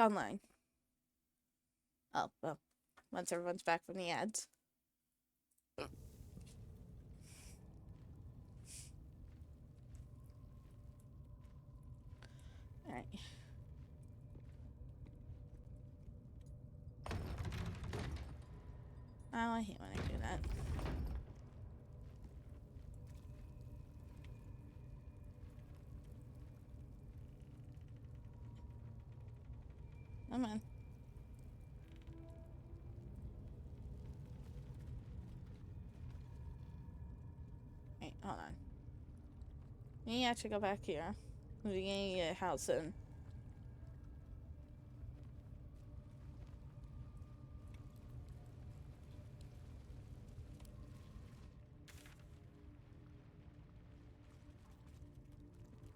online. Oh, well. Once everyone's back from the ads. Alright. Oh, I hate when I do that. Come on. Wait, hold on. We have to go back here. We can get a house in.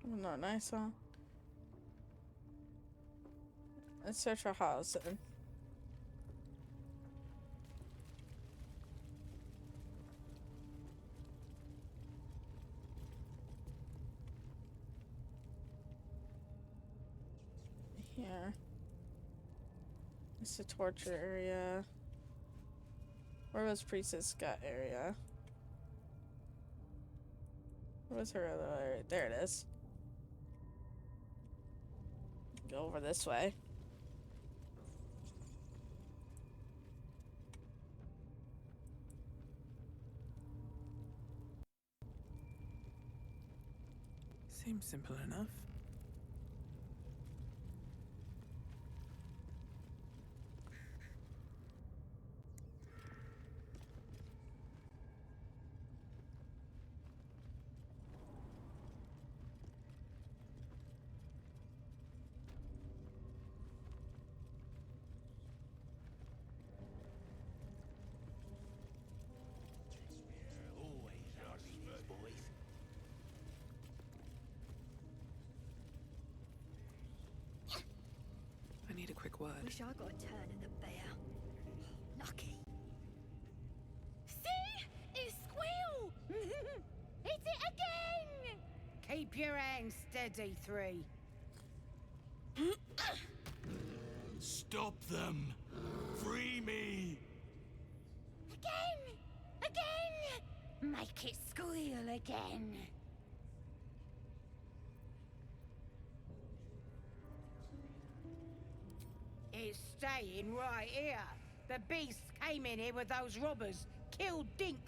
No, nice, huh? Let's search for house in. Here. It's the torture area. Where was Priestess Scott area? Where was her other area? There it is. Go over this way. Seems simple enough. I need a quick word. Wish I got a turn in the bear. Lucky. See? It squeal! It's it again! Keep your hands steady, 3. Stop them! Free me! Again! Again! Make it squeal again. It's staying right here. The beast came in here with those robbers, killed Dink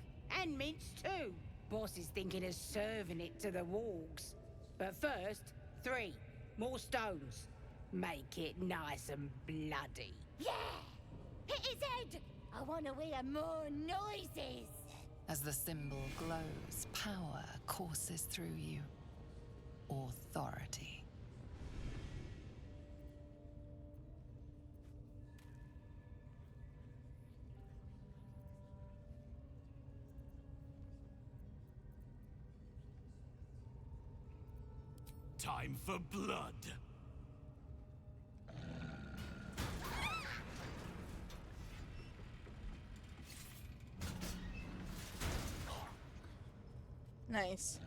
and Minch too. Boss is thinking of serving it to the wargs. But first, 3 more stones. Make it nice and bloody. Yeah! Hit his head! I want to hear more noises! As the symbol glows, power courses through you. Authority. Time for blood! Nice.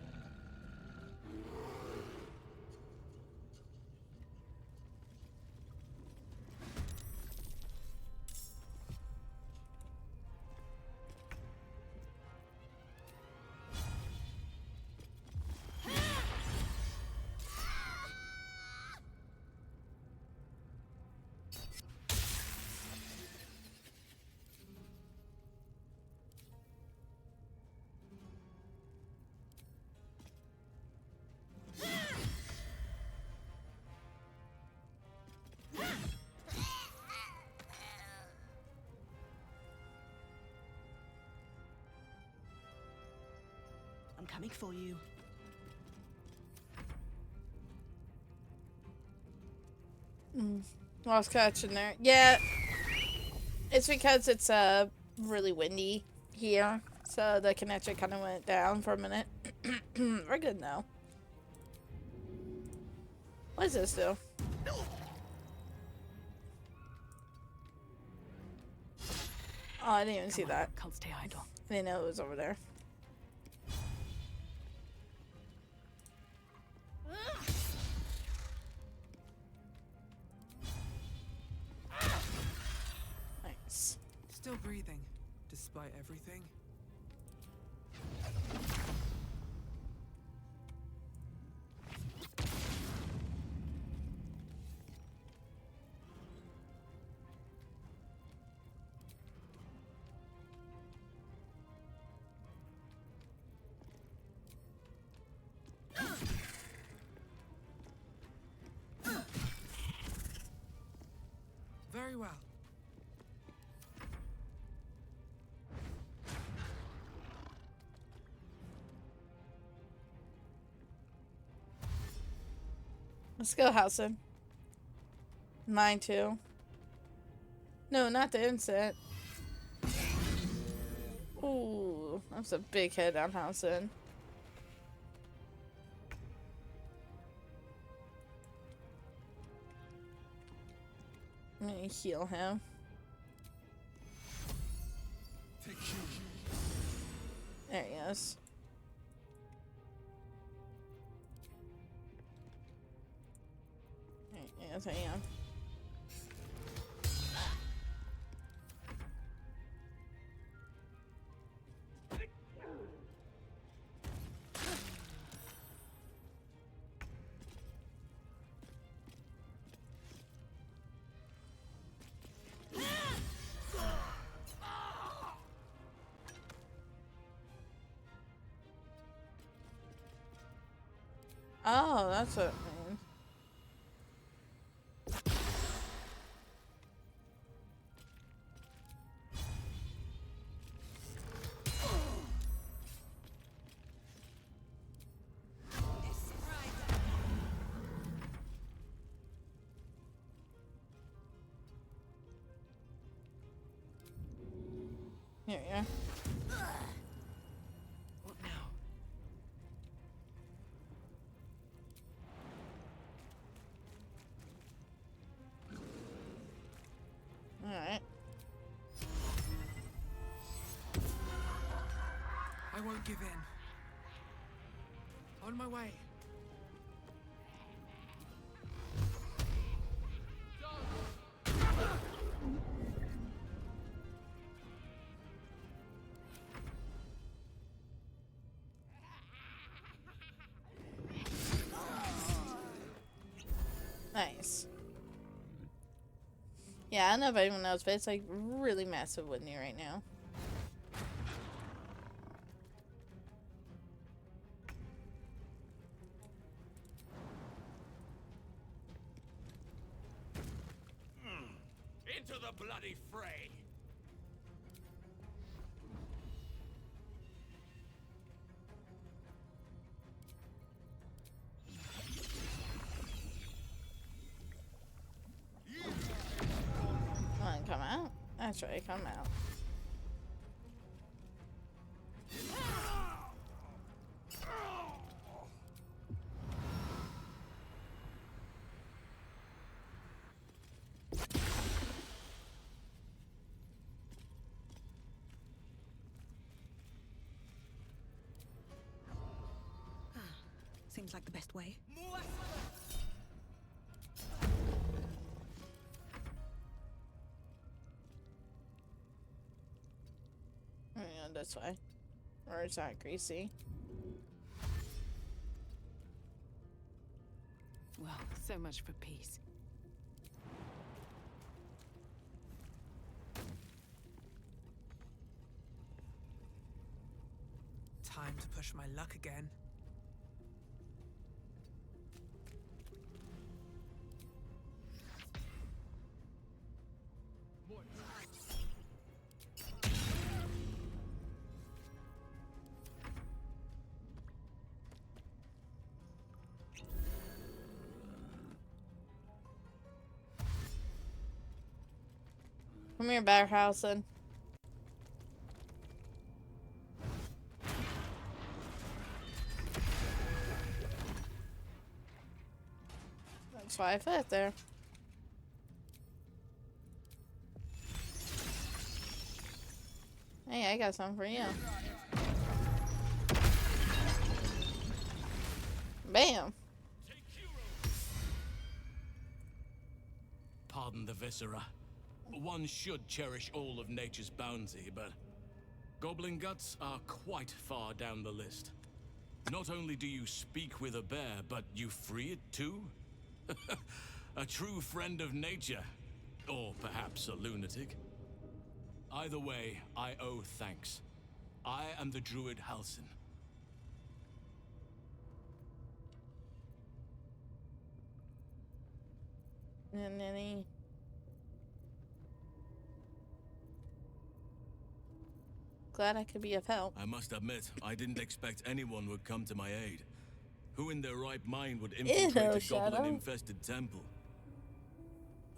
I'm coming for you. Lost connection there. Yeah. It's because it's really windy here. So the connection kind of went down for a minute. We're good now. What does this do? Oh, I didn't even see that. Can't stay idle. I didn't know it was over there. breathing, despite everything. Very well. Let's go, Housen. Mine too. No, not the insect. Ooh, that's a big hit on Housen. I'm gonna heal him. There he is. Yes, I am. Oh, that's what it means. Here we are. What now? Alright. I won't give in. On my way. Nice. Yeah, I don't know if anyone knows, but it's like really massive windy right now. Into the bloody fray! Come on, come out. That's right, come out. Seems like the best way. Yeah, this way. Or it's not greasy. Well, so much for peace. Time to push my luck again. Come here, Bearhausen. That's why I fit there. Hey, I got something for you. Bam! Pardon the viscera. one should cherish all of nature's bounty, but goblin guts are quite far down the list. Not only do you speak with a bear, but you free it too? A true friend of nature. Or perhaps a lunatic. Either way, I owe thanks. I am the druid Halsin. And then he... Glad I could be of help. I must admit, I didn't expect anyone would come to my aid. Who in their right mind would infiltrate a Shadow. goblin-infested temple?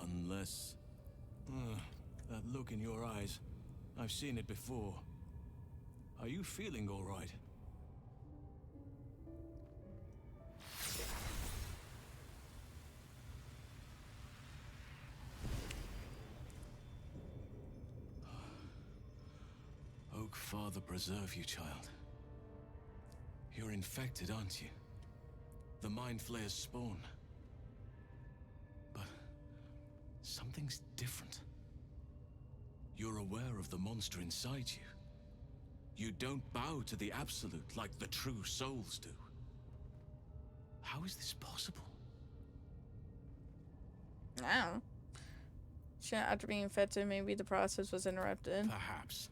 Unless... that look in your eyes. I've seen it before. Are you feeling all right? Oak Father preserve you, child. You're infected, aren't you? The Mind Flayer's spawn. But something's different. You're aware of the monster inside you. You don't bow to the Absolute like the true souls do. How is this possible? Wow. Sure, after being infected, maybe the process was interrupted. Perhaps.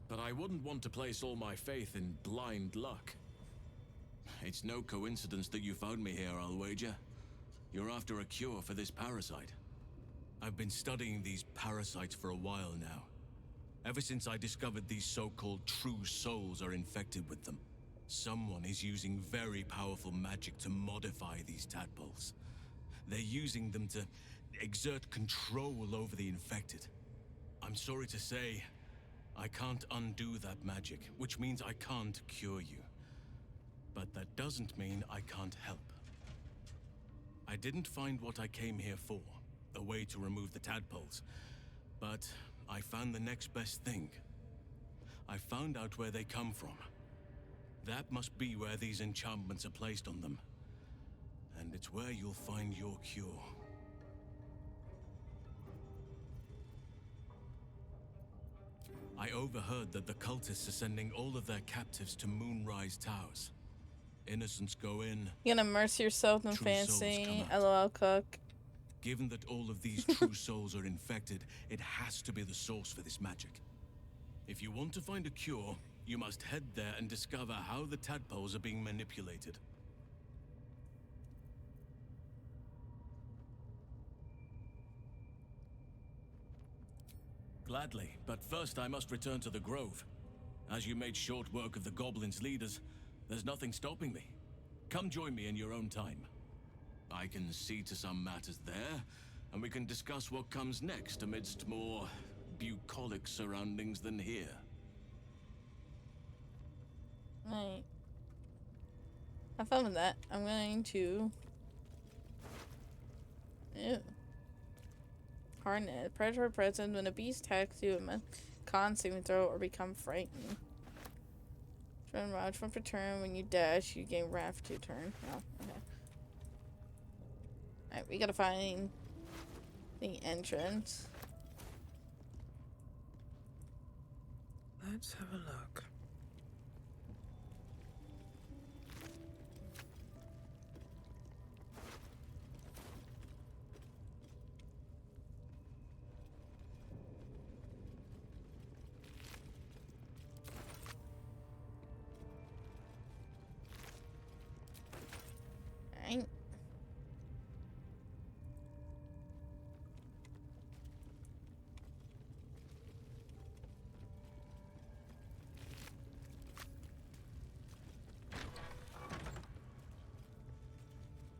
But I wouldn't want to place all my faith in blind luck. It's no coincidence that you found me here, I'll wager. You're after a cure for this parasite. I've been studying these parasites for a while now. Ever since I discovered these so-called true souls are infected with them. Someone is using very powerful magic to modify these tadpoles. They're using them to exert control over the infected. I'm sorry to say, I can't undo that magic, which means I can't cure you. But that doesn't mean I can't help. I didn't find what I came here for, a way to remove the tadpoles. But I found the next best thing. I found out where they come from. That must be where these enchantments are placed on them. And it's where you'll find your cure. I overheard that the cultists are sending all of their captives to Moonrise Towers. Innocents go in. You're gonna immerse yourself in True souls fancy. come out. LOL cook. Given that all of these true souls are infected, it has to be the source for this magic. If you want to find a cure, you must head there and discover how the tadpoles are being manipulated. Gladly, but first I must return to the Grove. As you made short work of the goblins' leaders, there's nothing stopping me. Come join me in your own time. I can see to some matters there, and we can discuss what comes next amidst more bucolic surroundings than here. Right. Have fun with that. I'm going to... Ew. Harness. Predator present when a beast attacks you, it must con saving throw or become frightened. Run rod for a turn. When you dash, you gain wrath for 2 turn. Oh, okay. Alright, we gotta find the entrance. Let's have a look. Alright.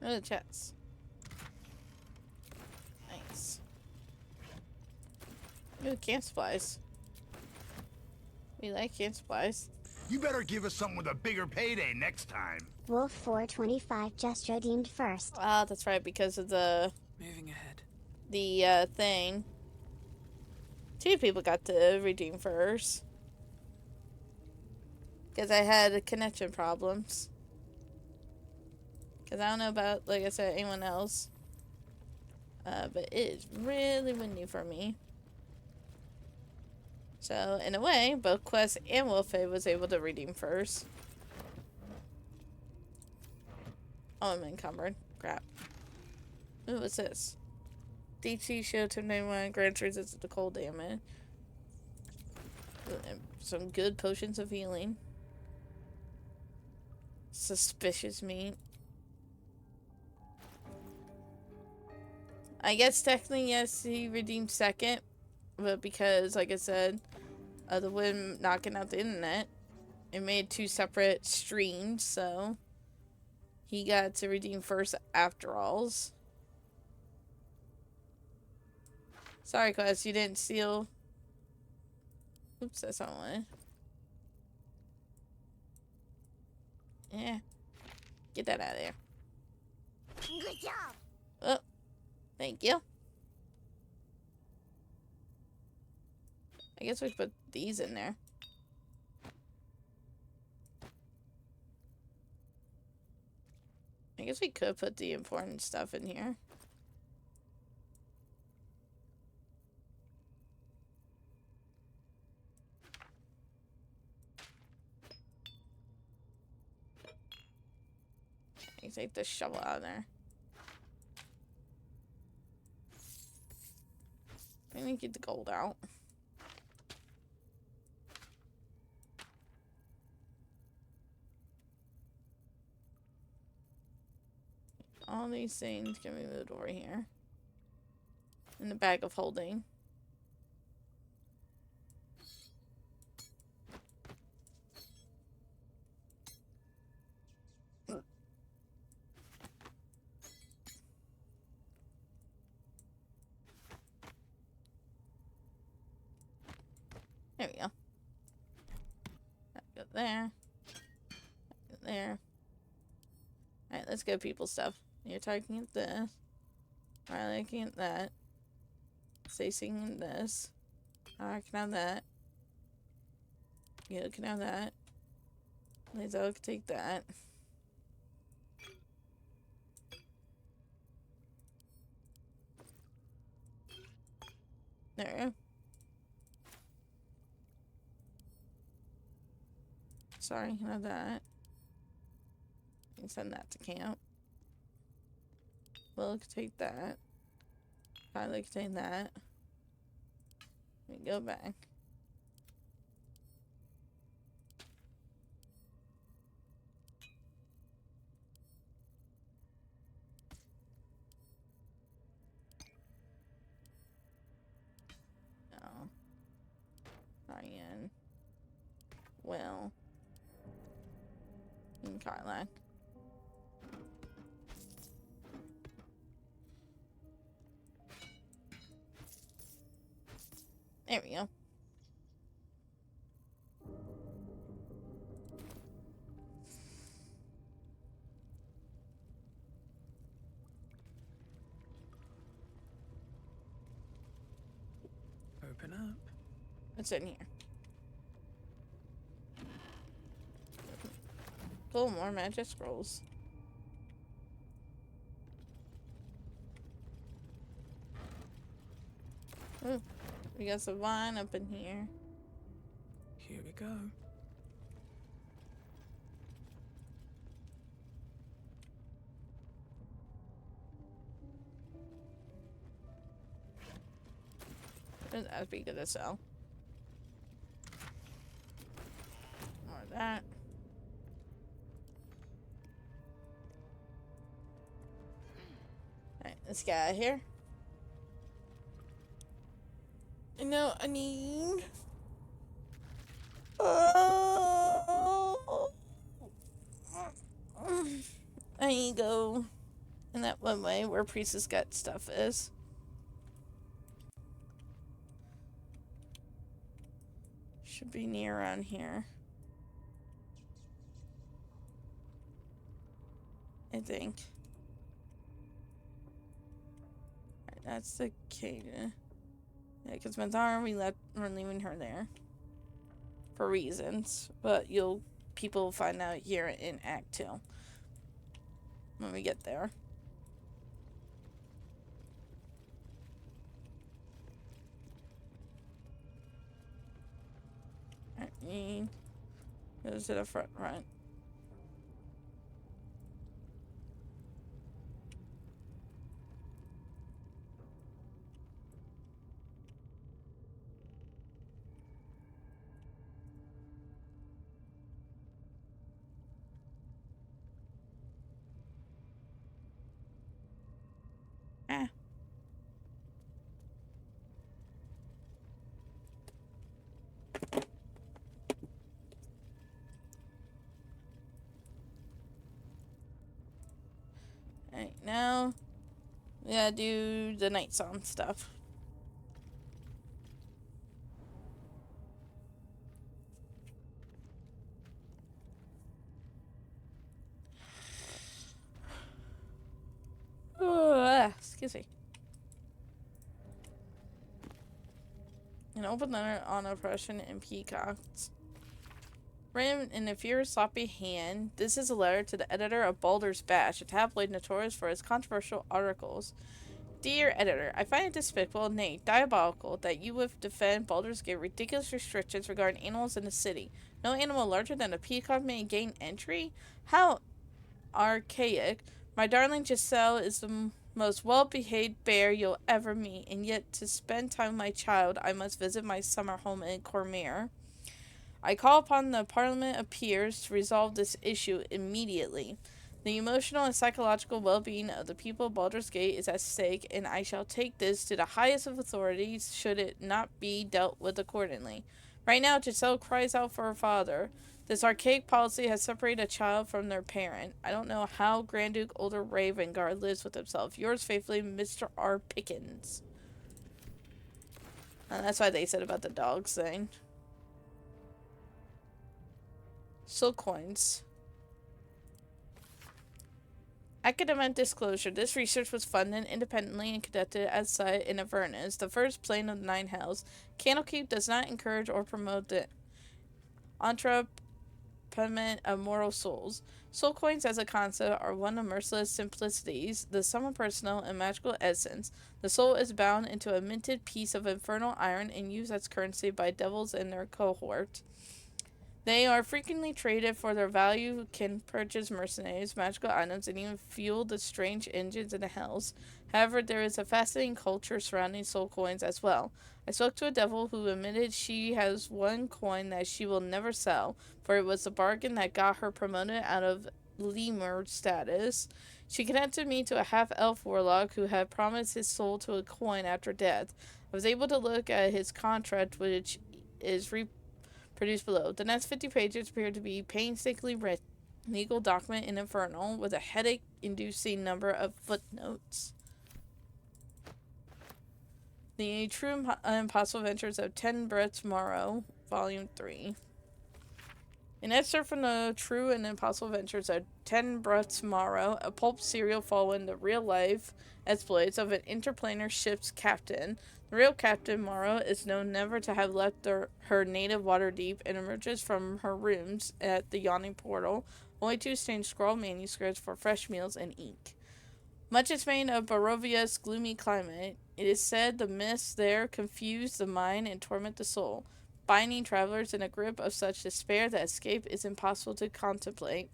Oh, the chest. Nice. Ooh, camp supplies. We like camp supplies. You better give us something with a bigger payday next time. Wolf 425 just redeemed first. Ah, that's right, because of the Moving ahead. thing. 2 people got to redeem first. Because I had connection problems. Because I don't know about, like I said, anyone else. But it is really windy for me. So, in a way, both Quest and Wolfie was able to redeem first. Oh, I'm encumbered. Crap. Ooh, what's this? DC shield to 91 grants resistance to cold damage. And some good potions of healing. Suspicious meat. I guess technically, yes, he redeemed second. But because, like I said, of the wind knocking out the internet, it made 2 separate streams, so he got to redeem first after alls. Sorry, Quest, you didn't steal. Oops, that's not one. Yeah. Get that out of there. Good job. Oh, thank you. I guess we put these in there. I guess we could put the important stuff in here. I take the shovel out of there. I need to get the gold out. All these things can be moved over here. In the bag of holding. There we go. That go there. That go there. Alright, let's go people stuff. You're talking at this. I'm looking at that. Stacing at this. I can have that. You can have that. Lizzo can take that. There we go. Sorry, can have that. You can send that to camp. Will can take that. Kylie can take that. We go back. No. Ryan. Will. And Kylie. There we go. Open up. What's in here? Cool, more magic scrolls. Ooh, we got some wine up in here. Here we go. That'd be good to sell. More of that. Alright, let's get out of here. You know, I need... I need to go in that one way where Priestess Gut stuff is. Should be near around here. I think. Alright, that's the cage. Yeah, because Madara, we're leaving her there. For reasons. But people will find out here in Act 2. When we get there. Goes to the front. Ah. Alright, now we gotta do the night song stuff. Excuse me. An open letter on oppression and peacocks. Written in a fierce, sloppy hand, this is a letter to the editor of Baldur's Bash, a tabloid notorious for its controversial articles. Dear editor, I find it despicable, nay, diabolical, that you would defend Baldur's Gate ridiculous restrictions regarding animals in the city. No animal larger than a peacock may gain entry? How archaic. My darling Giselle is the most well-behaved bear you'll ever meet, and yet to spend time with my child, I must visit my summer home in Cormyr. I call upon the Parliament of Peers to resolve this issue immediately. The emotional and psychological well-being of the people of Baldur's Gate is at stake, and I shall take this to the highest of authorities should it not be dealt with accordingly. Right now, Giselle cries out for her father. This archaic policy has separated a child from their parent. I don't know how Grand Duke Older Ravengard lives with himself. Yours faithfully, Mr. R. Pickens. And that's why they said about the dogs thing. Soul coins. Academic disclosure. This research was funded independently and conducted at site in Avernus, the first plane of the Nine Hells. Candlekeep does not encourage or promote the entrepreneur of mortal souls. Soul coins as a concept are one of merciless simplicities, the sum of personal and magical essence. The soul is bound into a minted piece of infernal iron and used as currency by devils in their cohort. They are frequently traded for their value, can purchase mercenaries, magical items, and even fuel the strange engines in the hells. However, there is a fascinating culture surrounding soul coins as well. I spoke to a devil who admitted she has one coin that she will never sell, for it was the bargain that got her promoted out of lemur status. She connected me to a half-elf warlock who had promised his soul to a coin after death. I was able to look at his contract, which is produced below. The next 50 pages appear to be painstakingly written legal document in Infernal with a headache-inducing number of footnotes. The True Impossible Adventures of 10 Brett's Morrow, Volume 3. An excerpt from the True and Impossible Adventures of 10 Brett's Morrow, a pulp serial following the real-life exploits of an interplanar ship's captain. The real Captain Morrow is known never to have left her native Waterdeep and emerges from her rooms at the yawning portal, only to exchange scrawled manuscripts for fresh meals and ink. Much is made of Barovia's gloomy climate. It is said the mists there confuse the mind and torment the soul, binding travelers in a grip of such despair that escape is impossible to contemplate.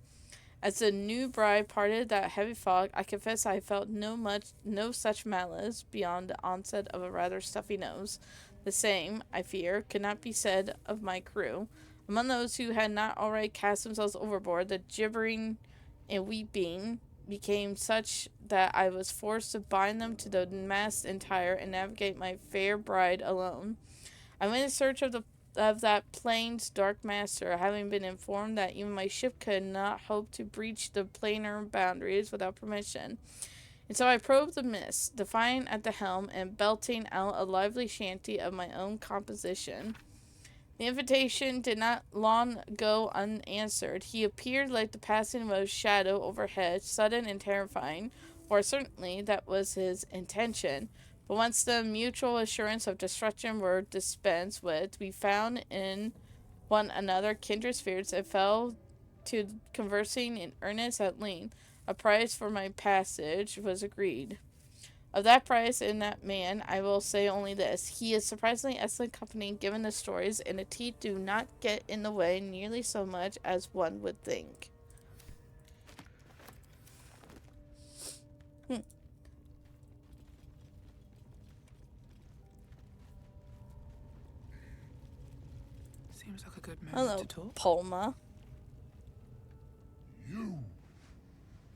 As the new bride parted that heavy fog, I confess I felt no such malice beyond the onset of a rather stuffy nose. The same, I fear, could not be said of my crew. Among those who had not already cast themselves overboard, the gibbering and weeping became such that I was forced to bind them to the mast entire and navigate my fair bride alone. I went in search of that plane's dark master, having been informed that even my ship could not hope to breach the planar boundaries without permission. And so I probed the mist, defiant at the helm and belting out a lively shanty of my own composition. The invitation did not long go unanswered. He appeared like the passing of a shadow overhead, sudden and terrifying, or certainly that was his intention. But once the mutual assurance of destruction were dispensed with, we found in one another kindred spirits and fell to conversing in earnest at length. A price for my passage was agreed. Of that price and that man, I will say only this. He is surprisingly excellent company given the stories, and the teeth do not get in the way nearly so much as one would think. Seems like a good moment Hello, to talk. Palma. You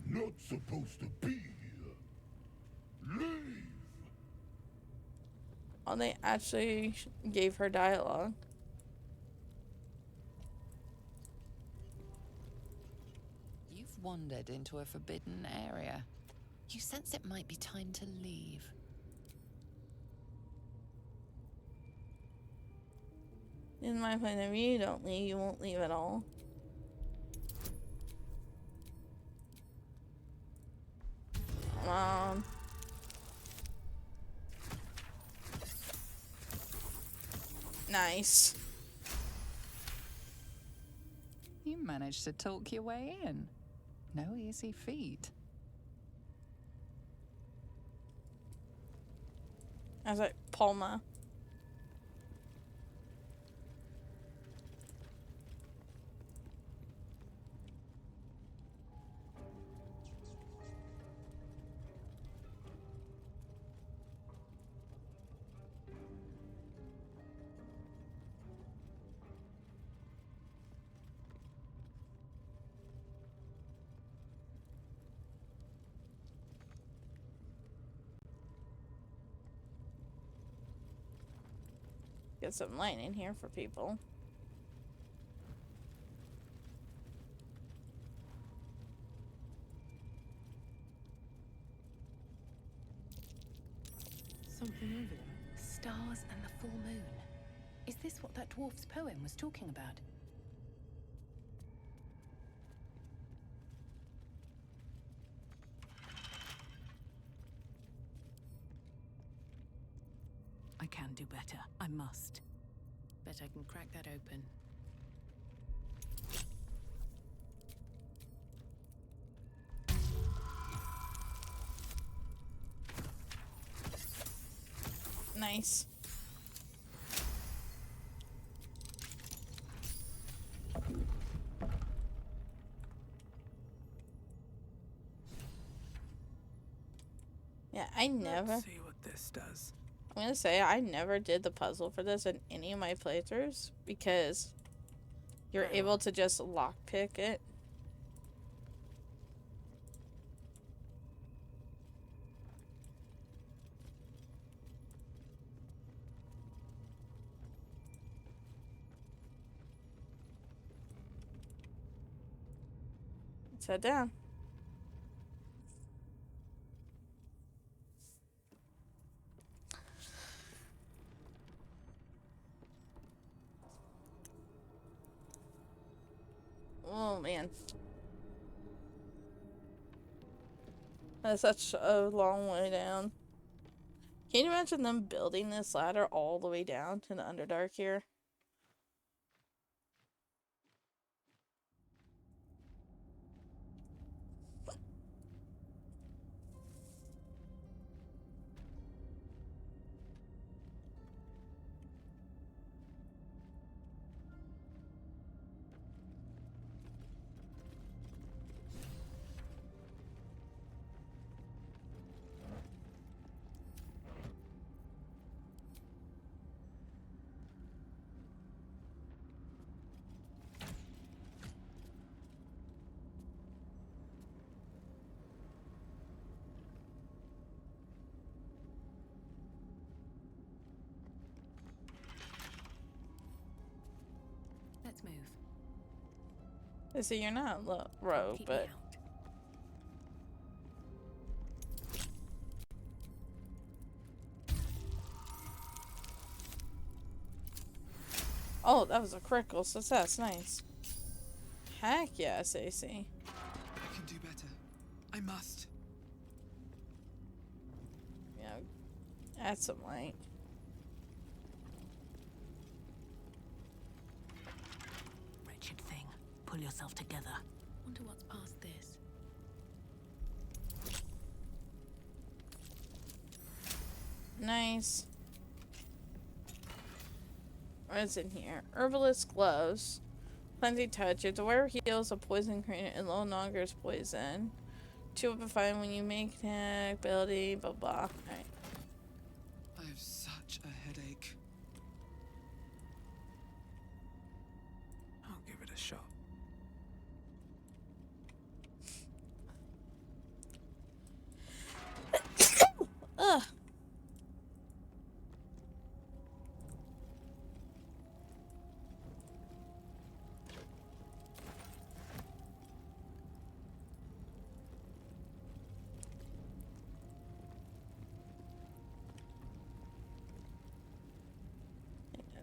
not supposed to be here. Leave. Oh, they actually gave her dialogue. You've wandered into a forbidden area. You sense it might be time to leave. In my point of view, you don't leave, you won't leave at all. Come on. Nice. You managed to talk your way in. No easy feat. I was like, Palma. Get some light in here for people. Something over there. Stars and the full moon. Is this what that dwarf's poem was talking about? I can do better. I must. Bet I can crack that open. Nice. Yeah, Let's see what this does. I'm gonna say I never did the puzzle for this in any of my playthroughs because you're able to just lockpick it. Let's head down. Oh man. That's such a long way down. Can you imagine them building this ladder all the way down to the Underdark here? Let's move. So you're not rogue, Keep but... me out. Oh, that was a critical success. Nice. Heck yes, AC. I can do better. I must. Yeah, add some light. Wretched thing. Pull yourself together. Wonder what's past this. Nice. What is in here? Herbalist gloves. Cleansing touch. If the wearer heals a poison ingredient, it no longer is poison. 2 will be fine when you make attack ability, blah blah. Alright. I have such a headache. I'll give it a shot. Ugh.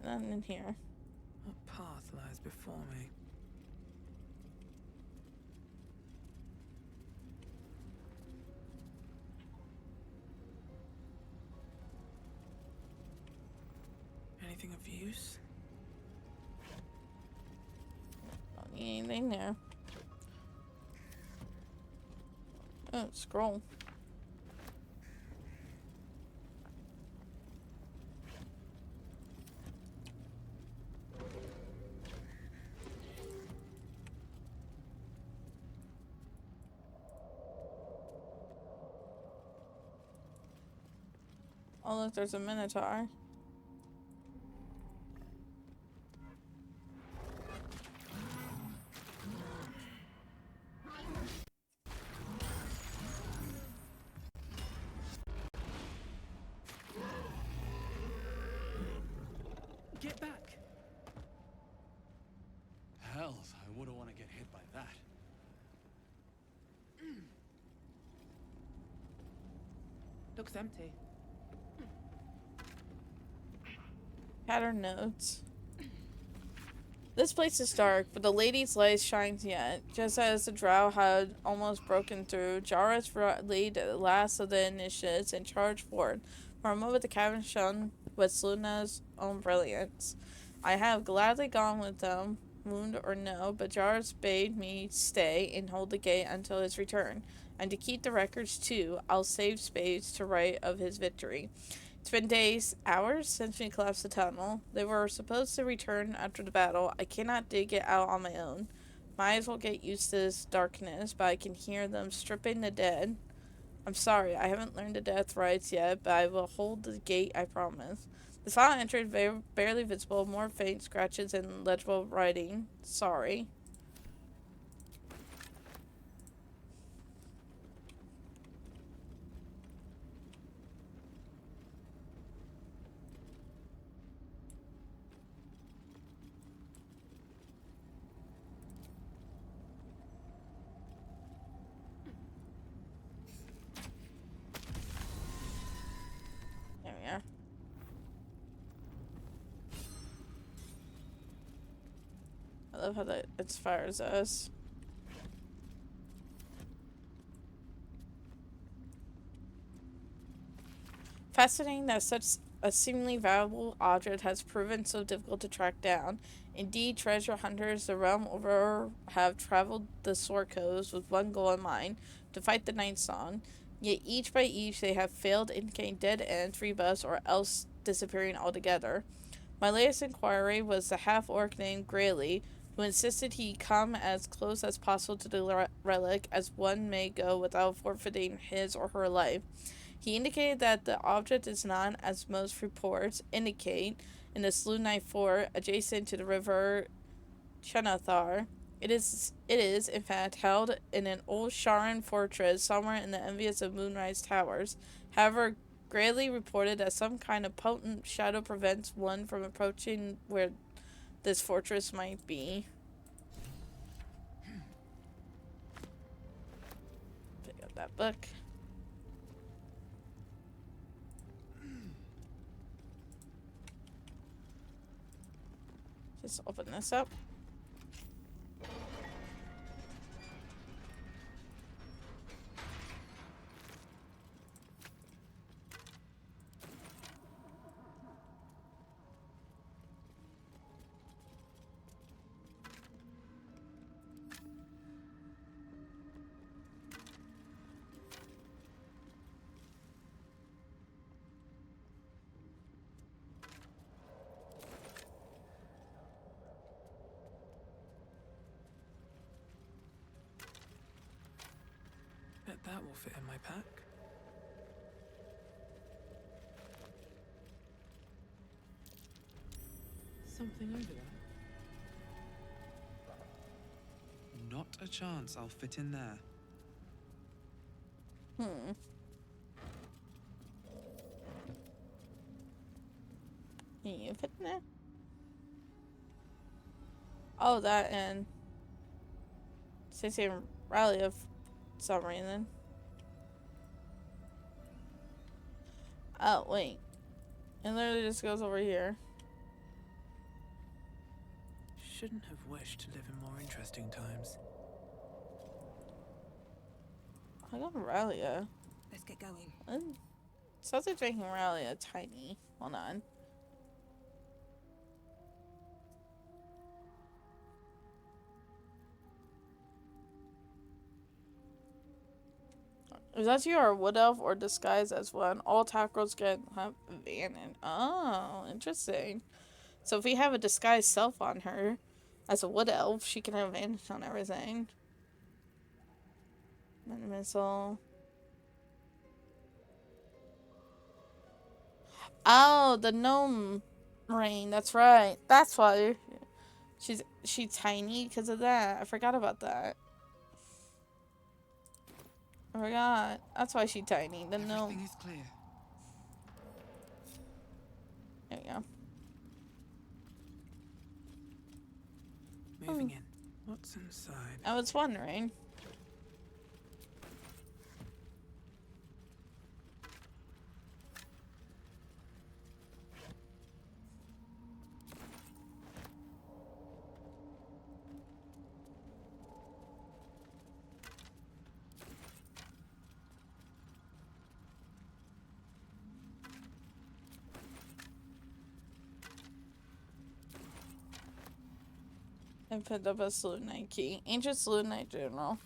Nothing in here. What path lies before me? Anything of use? Don't need anything there. Oh, scroll. Oh look, there's a minotaur. Get back! Hells, I wouldn't want to get hit by that. Looks empty. Pattern notes. This place is dark, but the lady's light shines yet. Just as the drow had almost broken through, Jarrus laid the last of the initiates and charged forward. For a moment the cavern shone with Sluna's own brilliance. I have gladly gone with them, wound or no, but Jarrus bade me stay and hold the gate until his return. And to keep the records too, I'll save space to write of his victory. It's been days, hours, since we collapsed the tunnel. They were supposed to return after the battle. I cannot dig it out on my own. My eyes will get used to this darkness, but I can hear them stripping the dead. I'm sorry, I haven't learned the death rites yet, but I will hold the gate, I promise. The final entry is barely visible, more faint scratches and legible writing. Sorry. There we are. I love how that inspires us. Fascinating that such a seemingly valuable object has proven so difficult to track down. Indeed, treasure hunters the realm over have traveled the Sword Coast with one goal in mind, to fight the Night Song. Yet each by each they have failed, indicating dead ends, rebuffs, or else disappearing altogether. My latest inquiry was the half-orc named Grayley, who insisted he come as close as possible to the relic as one may go without forfeiting his or her life. He indicated that the object is not, as most reports indicate, in the Slunai Fort adjacent to the river Chenathar. It is, in fact, held in an old Sharan fortress somewhere in the envious of Moonrise Towers. However, Grayley reported that some kind of potent shadow prevents one from approaching where this fortress might be. Pick up that book. Just open this up. That will fit in my pack. Something over there. Not a chance I'll fit in there. Hmm. Can you fit in there? Oh, that and Stacey and Riley of some reason. Oh, wait. It literally just goes over here. Shouldn't have wished to live in more interesting times. I got Aurelia. Let's get going. Sounds like making Aurelia tiny. Hold on. If that's you are a wood elf or disguised as one, all attack rolls get advantage. Oh, interesting. So if we have a disguised self on her as a wood elf, she can have advantage on everything. Then missile. Oh, the gnome rain. That's right. That's why she's tiny because of that. I forgot about that. I forgot. That's why she's tiny. The gnome. Everything is clear. There we go. Moving in. What's inside? I was wondering. And picked up a Selûnite key. Ancient Selûnite journal.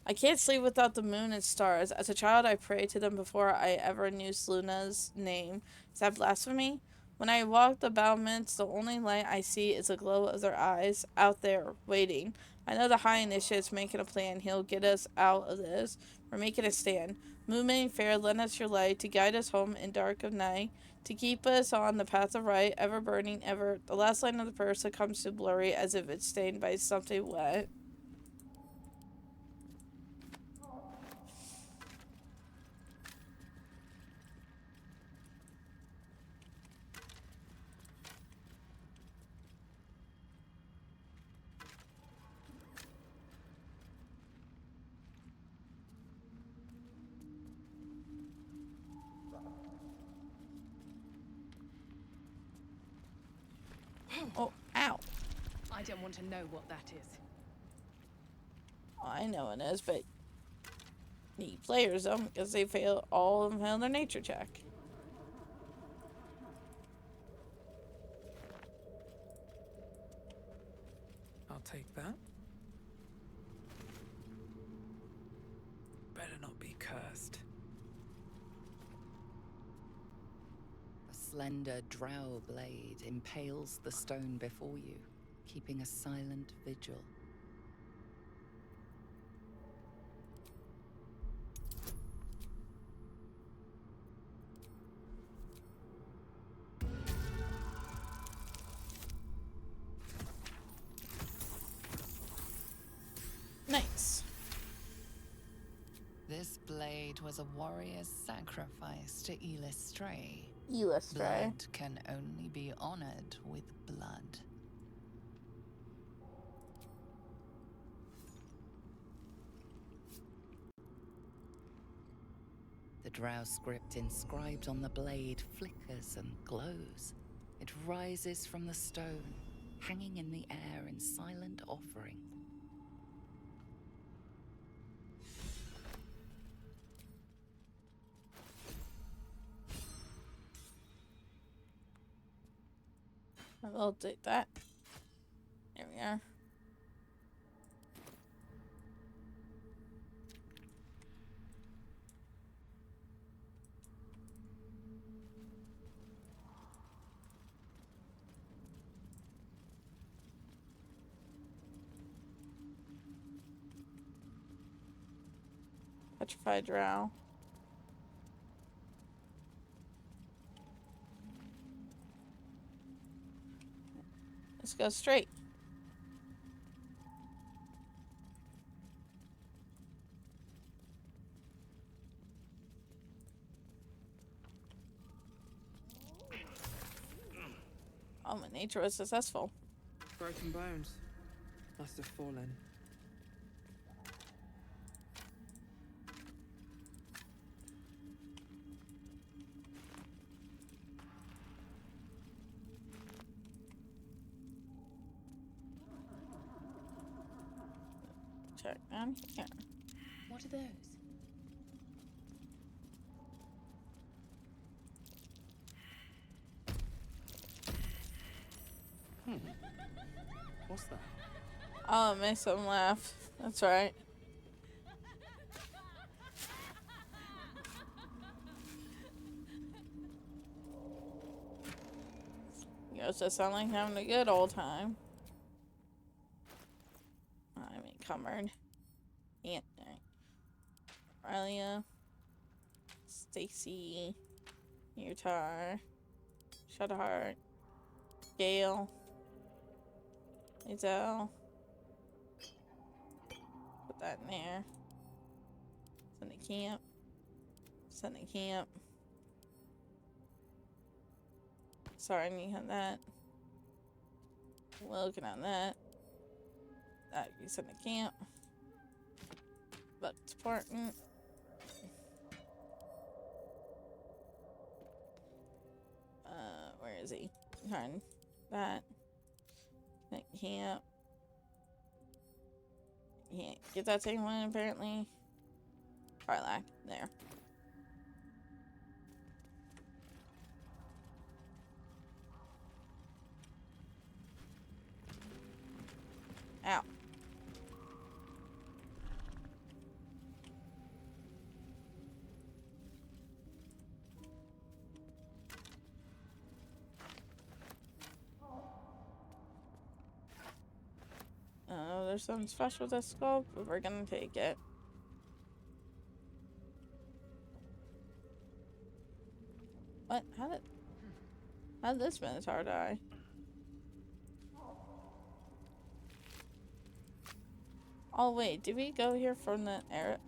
I can't sleep without the moon and stars. As a child, I prayed to them before I ever knew Selûna's name. Is that blasphemy? When I walk the battlements, the only light I see is the glow of their eyes, out there, waiting. I know the High Initiate's making a plan. He'll get us out of this. We're making a stand. Moonmaid fair, lend us your light to guide us home in dark of night, to keep us on the path of right, ever burning, ever. The last line of the verse comes too blurry, as if it's stained by something wet. Oh, ow. I don't want to know what that is. I know it is, but the players don't because they all of them fail their nature check. I'll take that. Better not be cursed. A slender drow blade impales the stone before you, keeping a silent vigil. Nice. This blade was a warrior's sacrifice to Elistray. Elistray. Blood can only be honored with blood. The drow script inscribed on the blade flickers and glows. It rises from the stone, hanging in the air in silent offering. I'll take that. There we are. Petrified drow. Let's go straight. Oh, my nature was successful. Broken bones. Must have fallen. Check down here. What are those? What's that? Oh, it makes them laugh. That's right. You guys just sound like having a good old time. I'm encumbered. Yeah. Aurelia. Stacy. Mutar. Shudderheart. Gale. Lizelle. Put that in there. Send to camp. Send to camp. Sorry, I need that. Looking at that. That you send to camp. But it's important. Where is he? Turn that. Camp. Can't get that same one apparently. Farlack. There. Ow. There's something special with this scope, but we're gonna take it. What? How did this Minotaur die? Oh wait, did we go here from the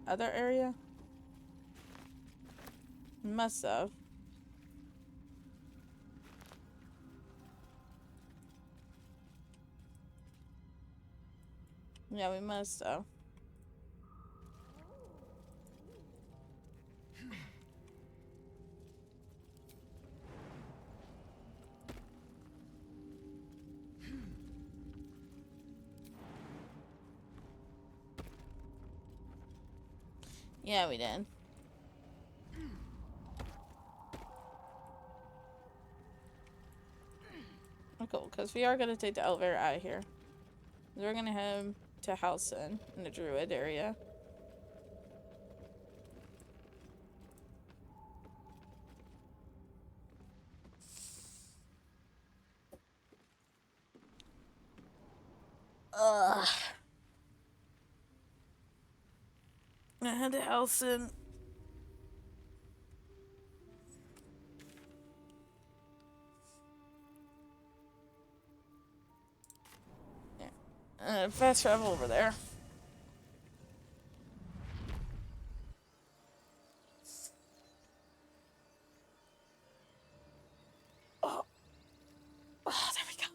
other area? Must have. Yeah, we must have. Yeah, we did. Oh, cool, because we are going to take the elevator out of here. We're going to head to Halson in the Druid area. Ugh. I head to Halson. Fast travel over there. Oh, there we go.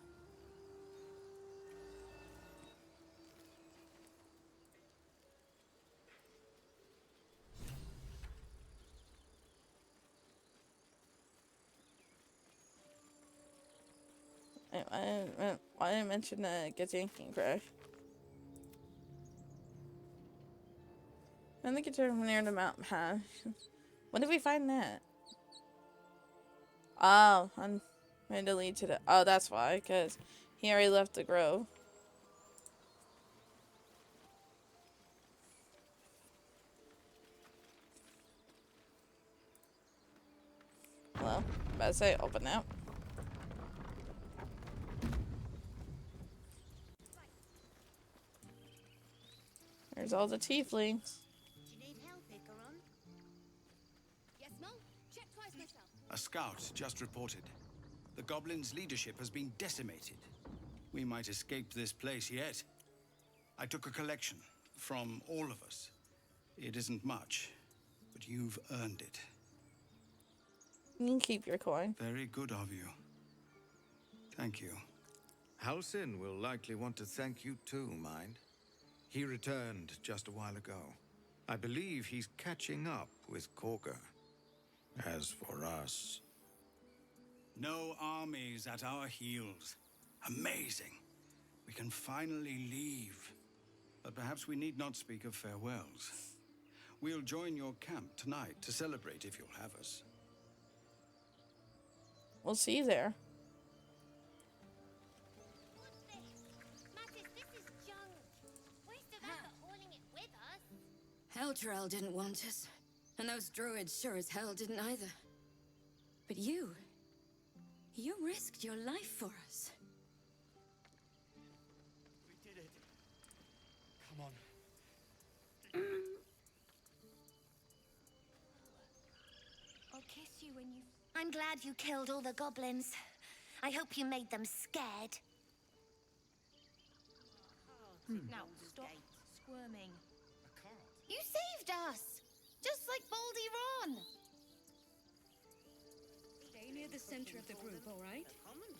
I didn't mention the Gazinkian crash. I think it's over near the mountain pass. When did we find that? Oh, I'm trying to lead to the. Oh, that's why, because he already left the grove. Well, about to say open up. There's all the tieflings. Do you need help, Icarus? scout just reported. The goblins' leadership has been decimated. We might escape this place yet. I took a collection from all of us. It isn't much, but you've earned it. You can keep your coin. Very good of you. Thank you. Halsin will likely want to thank you too, mind. He returned just a while ago. I believe he's catching up with Korga. As for us... No armies at our heels. Amazing. We can finally leave. But perhaps we need not speak of farewells. We'll join your camp tonight to celebrate if you'll have us. We'll see you there. What's this? Mattis, this is junk. Waste of effort hauling it with us. Heldrael didn't want us. And those druids sure as hell didn't either. But you risked your life for us. We did it. Come on. I'll kiss you when you... I'm glad you killed all the goblins. I hope you made them scared. Now, stop squirming. You saved us! Just like Baldur. Stay near the center of the group, all right?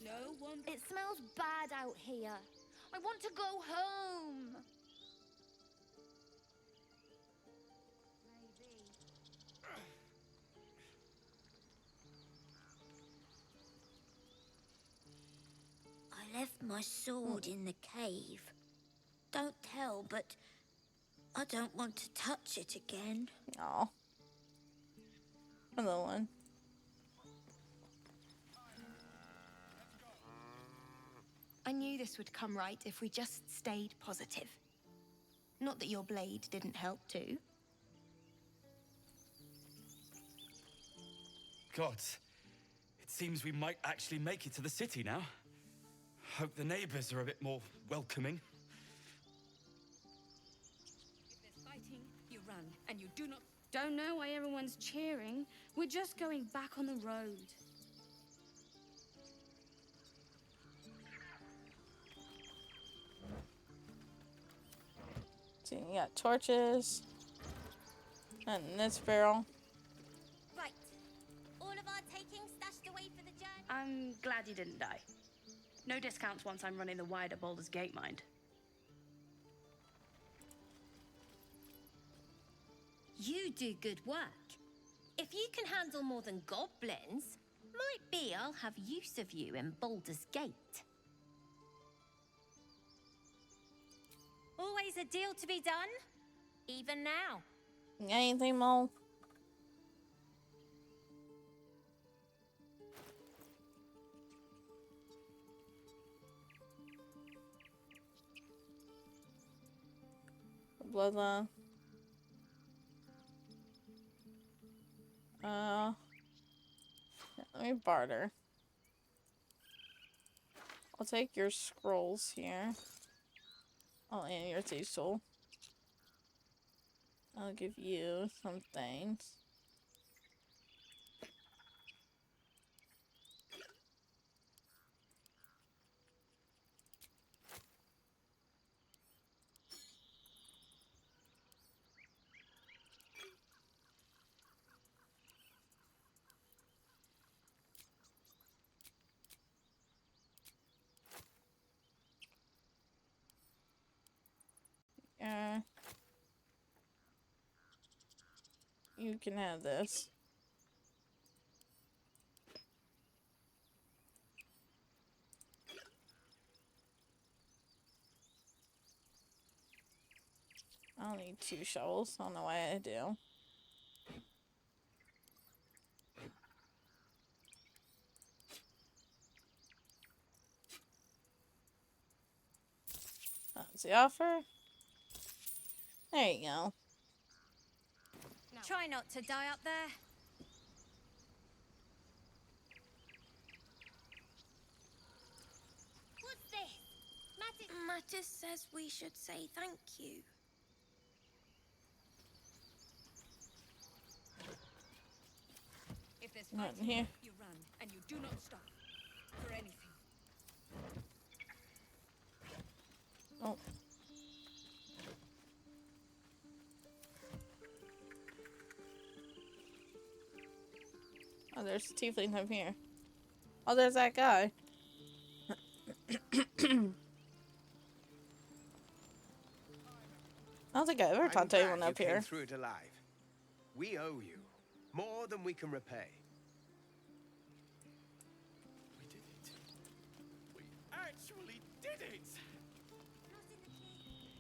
No one... It smells bad out here. I want to go home. I left my sword in the cave. Don't tell, but I don't want to touch it again. Aw. Another one. I knew this would come right if we just stayed positive. Not that your blade didn't help too. Gods, it seems we might actually make it to the city now. Hope the neighbors are a bit more welcoming. If there's fighting, you run, and you do not... Don't know why everyone's cheering. We're just going back on the road. So you got torches. And this barrel. Right. All of our taking stashed away for the journey? I'm glad you didn't die. No discounts once I'm running the wider Baldur's Gate, mind. You do good work. If you can handle more than goblins, might be I'll have use of you in Baldur's Gate. Always a deal to be done, even now. Anything, Mo? Bloodline. Let me barter. I'll take your scrolls here. Oh, and your thief soul. I'll give you some things. You can have this. I'll need 2 shovels. I don't know why I do. That's the offer. There you go. Try not to die up there. What's this? Mattis says we should say thank you. If there's Not in fighting, here. you run, and you do not stop. For anything. Oh. Oh, there's tieflings up here. Oh, there's that guy. I don't think I ever talked to anyone up you here. came through it alive. We owe you more than we can repay. We did it. We actually did it!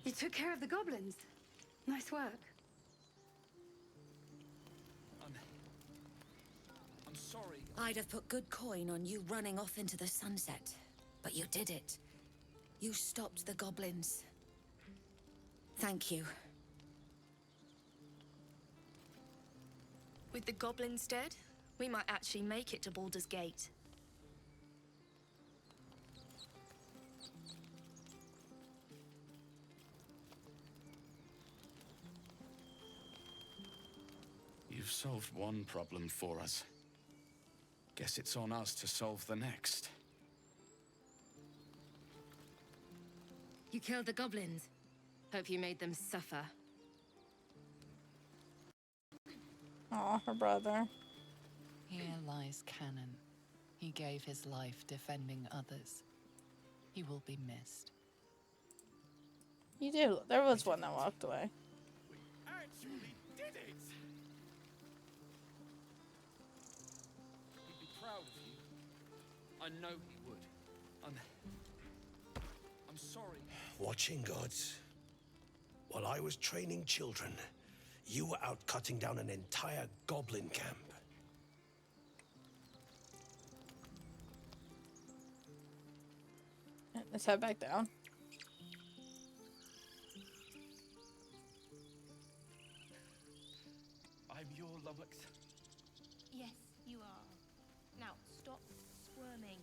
You took care of the goblins. Nice work. I'm sorry. I'd have put good coin on you running off into the sunset, but you did it. You stopped the goblins. Thank you. With the goblins dead, we might actually make it to Baldur's Gate. You've solved one problem for us. Guess it's on us to solve the next. You killed the goblins. Hope you made them suffer. Aw, her brother. Here lies Canon. He gave his life defending others. He will be missed. You did. There was one that walked away. Actually did it! He'd be proud of you. I know he would. I'm sorry. Watching gods. While I was training children, you were out cutting down an entire goblin camp. Let's head back down. I'm your lummox. Yes, you are. Now, stop squirming.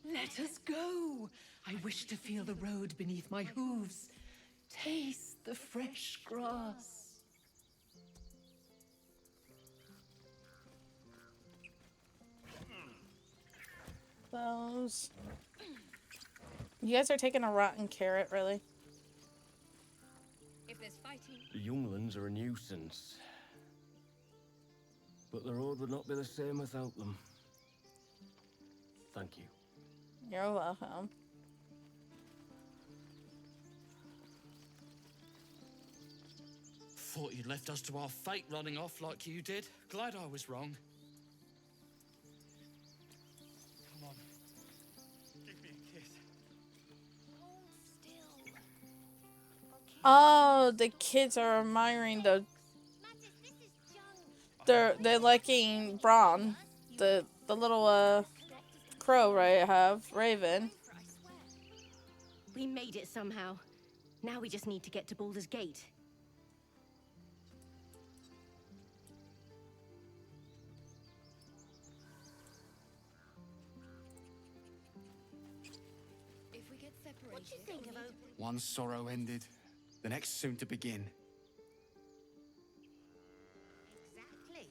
Let us go. I wish to feel the road beneath my hooves. Taste the fresh grass. Those. You guys are taking a rotten carrot, really? If there's fighting. The younglings are a nuisance. But the road would not be the same without them. Thank you. You're welcome. Thought you'd left us to our fate running off like you did. Glad I was wrong. Come on. Give me a kiss. Oh, the kids are admiring the. They're liking Braun, the little crow, right? I have Raven. We made it somehow. Now we just need to get to Baldur's Gate. If we get separated, What do you think of One sorrow ended, the next soon to begin. Exactly.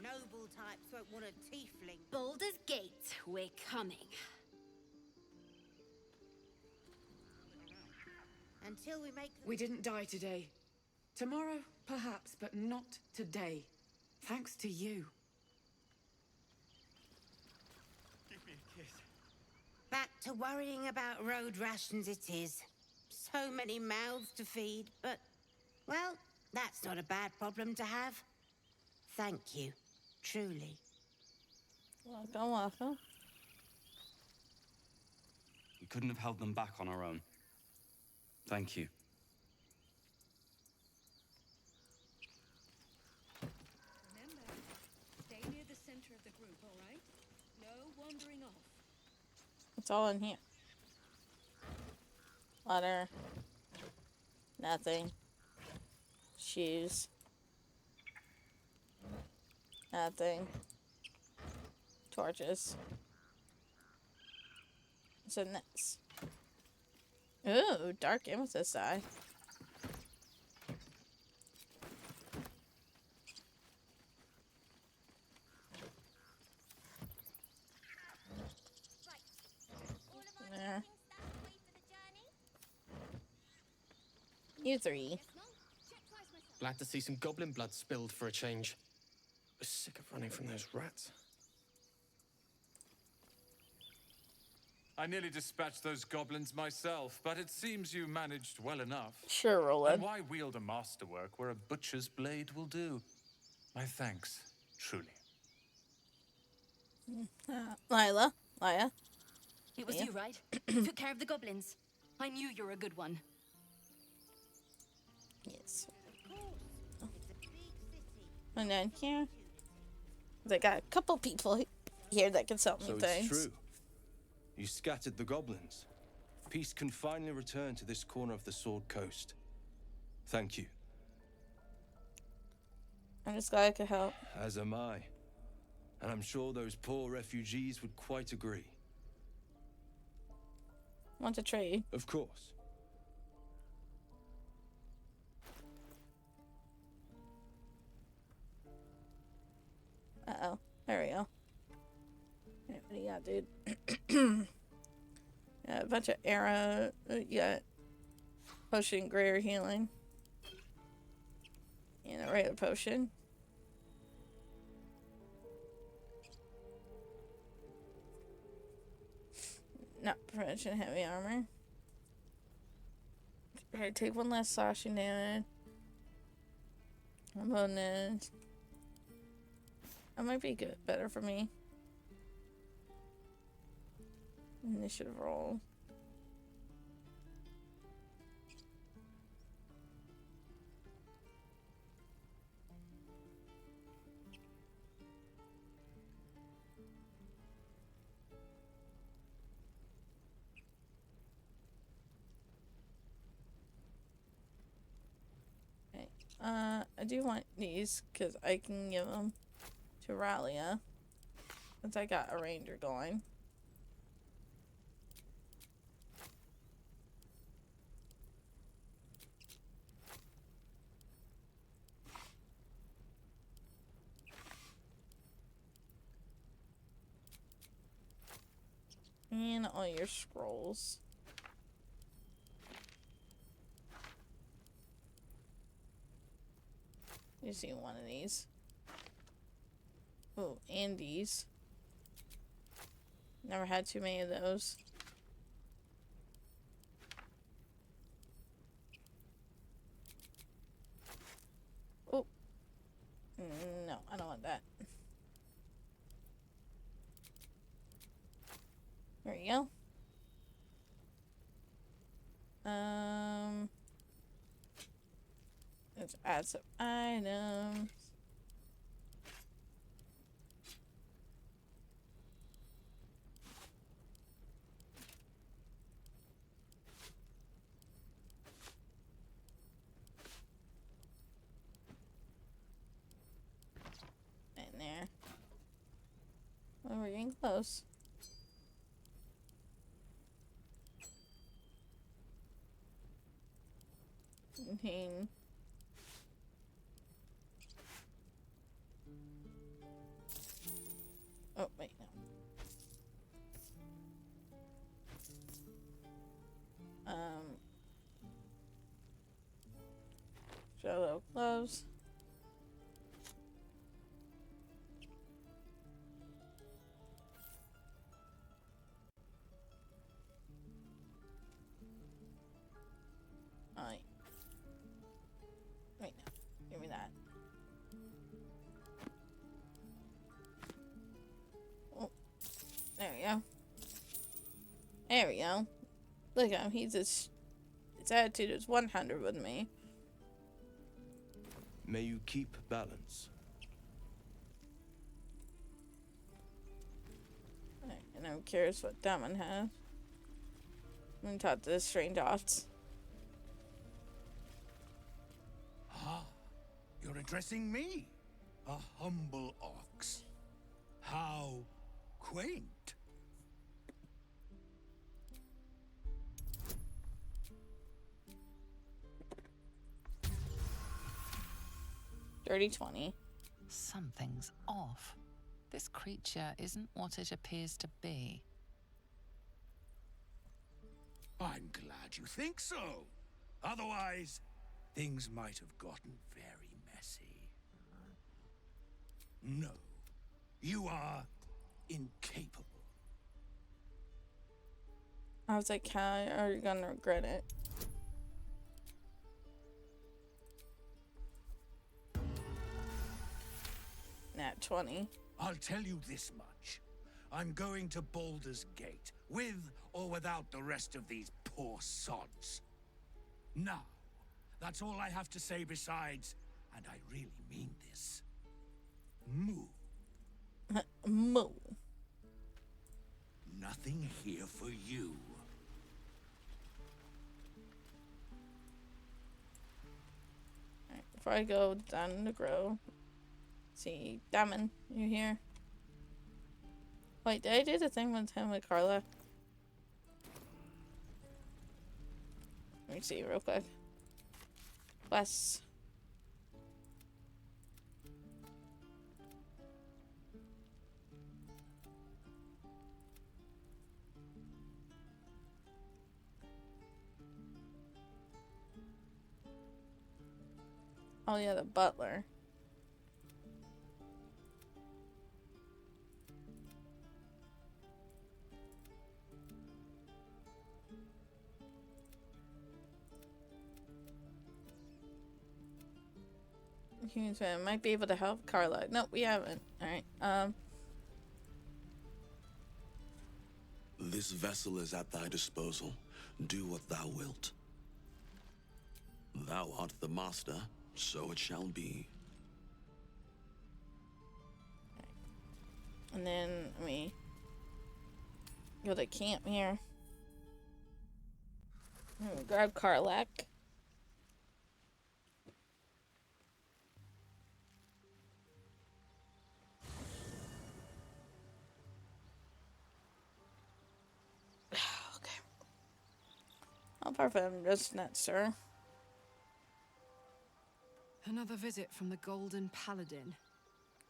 Noble types won't want a tiefling. Baldur's Gate, we're coming. Until we make... We didn't die today. Tomorrow, perhaps, but not today. Thanks to you. Give me a kiss. Back to worrying about road rations it is. So many mouths to feed, but... Well, that's not a bad problem to have. Thank you. Truly. Welcome, welcome. We couldn't have held them back on our own. Thank you. Remember, stay near the center of the group, all right? No wandering off. It's all in here. Letter. Nothing. Shoes. Nothing. Torches. What's in this? Ooh, dark amethyst eye. You three. Glad to see some goblin blood spilled for a change. I'm sick of running from those rats. I nearly dispatched those goblins myself, but it seems you managed well enough. Sure, Roland. And why wield a masterwork where a butcher's blade will do? My thanks, truly. Lila. It was Yeah. you, right? Took care of the goblins. I knew you were a good one. Yes. And then here, they got a couple people here that can sell me So things. it's true. You scattered the goblins. Peace can finally return to this corner of the Sword Coast. Thank you. I'm just glad I could help. As am I. And I'm sure those poor refugees would quite agree. Want to trade? Of course. Uh-oh. There we go. Yeah, what do you got, dude? Yeah, a bunch of arrow. You got potion greater healing. And a regular potion. Not prevention heavy armor. Okay, take one less slashing damage. Bonus. That might be good, better for me. Initiative roll. Okay. I do want these because I can give them to Ralia since I got a ranger going. And all your scrolls. You see one of these. Oh, and these. Never had too many of those. Oh. No, I don't want that. There you go. Let's add some items. In there. Well, we're getting close. Contain. Oh, wait, no. Shallow gloves. Alright. Wait, no. Give me that. Oh. There we go. There we go. Look at him. He's his attitude is 100 with me. May you keep balance. Right, and I'm curious what that one has. I'm gonna talk to the strange ox. Ah, you're addressing me, a humble ox. How quaint. Dirty 20. Something's off. This creature isn't what it appears to be. I'm glad you think so. Otherwise, things might have gotten very messy. No, you are incapable. I was like, how are you gonna regret it? Nat 20. I'll tell you this much. I'm going to Baldur's Gate, with or without the rest of these poor sods. Now, that's all I have to say besides, and I really mean this, moo. Moo. Nothing here for you. Alright, before I go down the grow, see, Damon, you here? Wait, did I do the thing with him with Carla? Let me see real quick. Wes. Oh yeah, the butler. Human might be able to help Carla. No, we haven't. Alright, This vessel is at thy disposal. Do what thou wilt. Thou art the master, so it shall be. and then let me go to camp here. Grab Karlak. Okay. Apart from just not sure. Another visit from the Golden Paladin.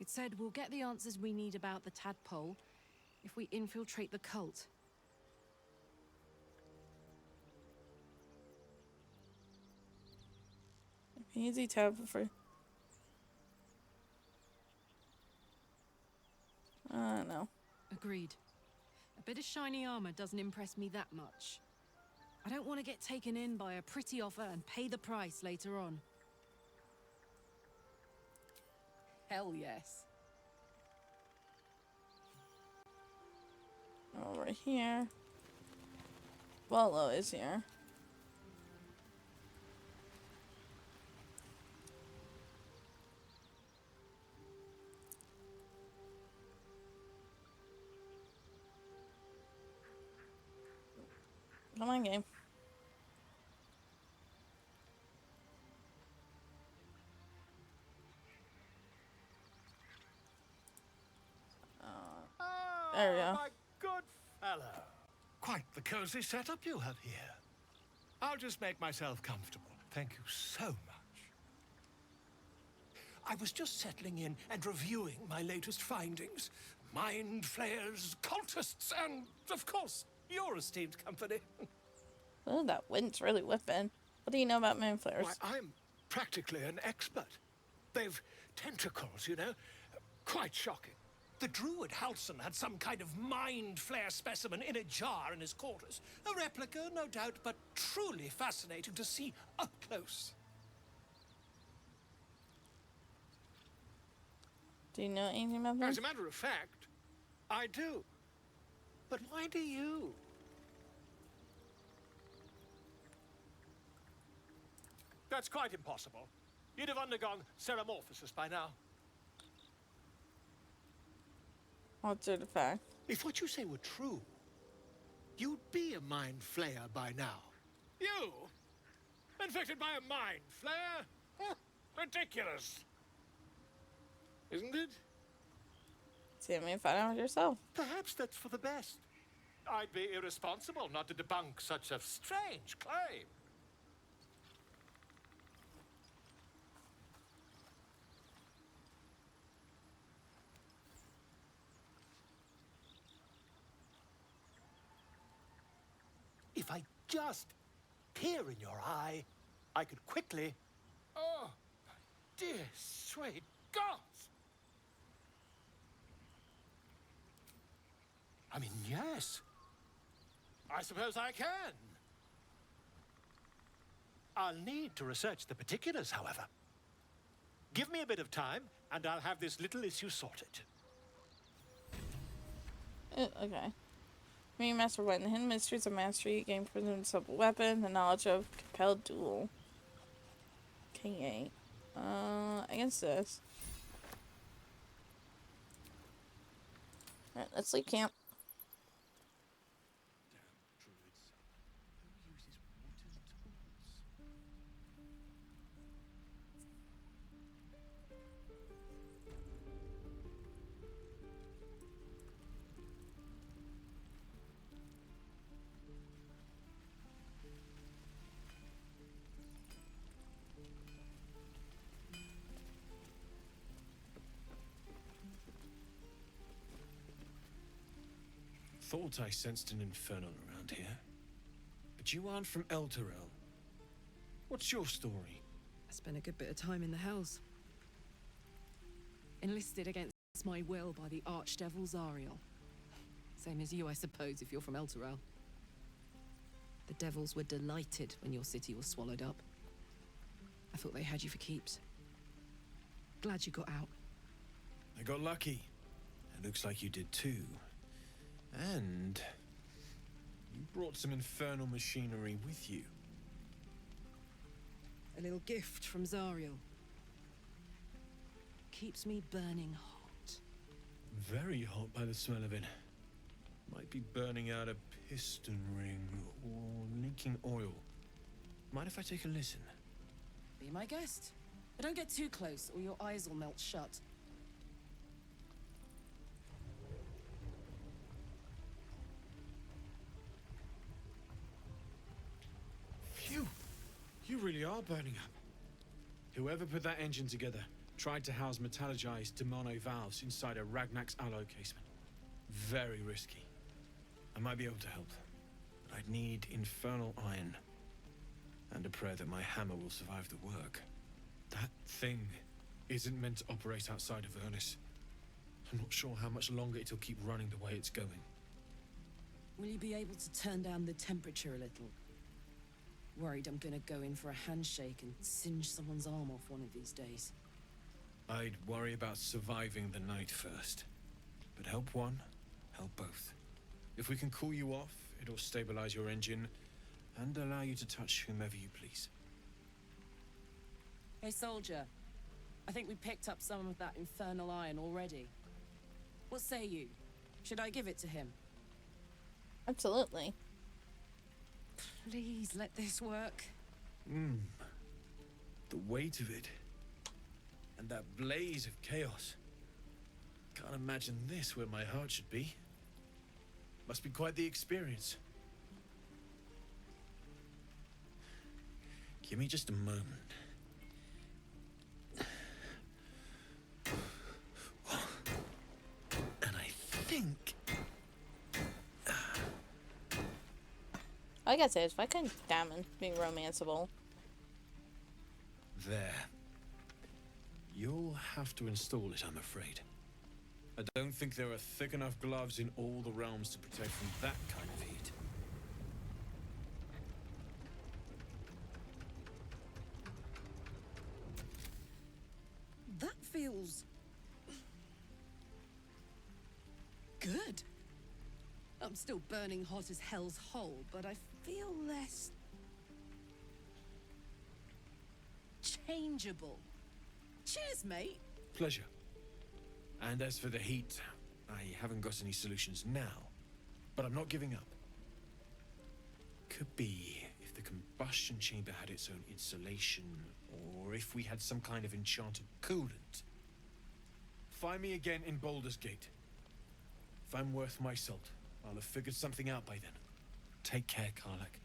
It said we'll get the answers we need about the tadpole if we infiltrate the cult. Easy tab for. I don't know. Agreed. A bit of shiny armor doesn't impress me that much. I don't want to get taken in by a pretty offer and pay the price later on. Hell yes. Over here. Wallow is here. Come on, game. There we go. My good fellow. Quite the cozy setup you have here. I'll just make myself comfortable. Thank you so much. I was just settling in and reviewing my latest findings. Mind flayers, cultists, and, of course, your esteemed company. Oh, that wind's really whipping. What do you know about mind flayers? Why, I'm practically an expert. They've tentacles, you know. Quite shocking. The druid Halson had some kind of mind flare specimen in a jar in his quarters. A replica, no doubt, but truly fascinating to see up close. Do you know anything about them? As a matter of fact, I do. But why do you? That's quite impossible. You'd have undergone ceramorphosis by now. What's the fact? If what you say were true, you'd be a mind flayer by now. You? Infected by a mind flare? Huh, ridiculous. Isn't it? See, I mean, find out yourself. Perhaps that's for the best. I'd be irresponsible not to debunk such a strange claim. If I just peer in your eye, I could quickly dear, sweet gods! I mean, yes. I suppose I can. I'll need to research the particulars, however. Give me a bit of time, and I'll have this little issue sorted. Okay. Being master of the hidden mysteries of mastery, gain from simple weapon, the knowledge of compelled duel. King 8. Against this. Alright, let's leave camp. Thought I sensed an infernal around here. But you aren't from Elturel. What's your story? I spent a good bit of time in the Hells. Enlisted against my will by the Archdevil Zariel. Same as you, I suppose, if you're from Elturel. The Devils were delighted when your city was swallowed up. I thought they had you for keeps. Glad you got out. I got lucky. It looks like you did too. And you brought some infernal machinery with you. A little gift from Zariel. Keeps me burning hot. Very hot by the smell of it. Might be burning out a piston ring or leaking oil. Mind if I take a listen? Be my guest. But don't get too close or your eyes will melt shut. Phew! You really are burning up. Whoever put that engine together tried to house metallogized Demono valves inside a Ragnak's alloy casement. Very risky. I might be able to help, but I'd need infernal iron. And a prayer that my hammer will survive the work. That thing isn't meant to operate outside of Ernest. I'm not sure how much longer it'll keep running the way it's going. Will you be able to turn down the temperature a little? Worried I'm gonna go in for a handshake and singe someone's arm off one of these days. I'd worry about surviving the night first. But help one, help both. If we can cool you off, it'll stabilize your engine and allow you to touch whomever you please. Hey, soldier. I think we picked up some of that infernal iron already. What say you? Should I give it to him? Absolutely. Please let this work. The weight of it. And that blaze of chaos. Can't imagine this where my heart should be. Must be quite the experience. Give me just a moment. And I think... Like I said, if I couldn't damn being romanceable. There. You'll have to install it, I'm afraid. I don't think there are thick enough gloves in all the realms to protect from that kind of heat. That feels... good. I'm still burning hot as hell's hole, but I feel less... changeable. Cheers, mate. Pleasure. And as for the heat, I haven't got any solutions now, but I'm not giving up. Could be if the combustion chamber had its own insulation, or if we had some kind of enchanted coolant. Find me again in Baldur's Gate. If I'm worth my salt, I'll have figured something out by then. Take care, Karlach.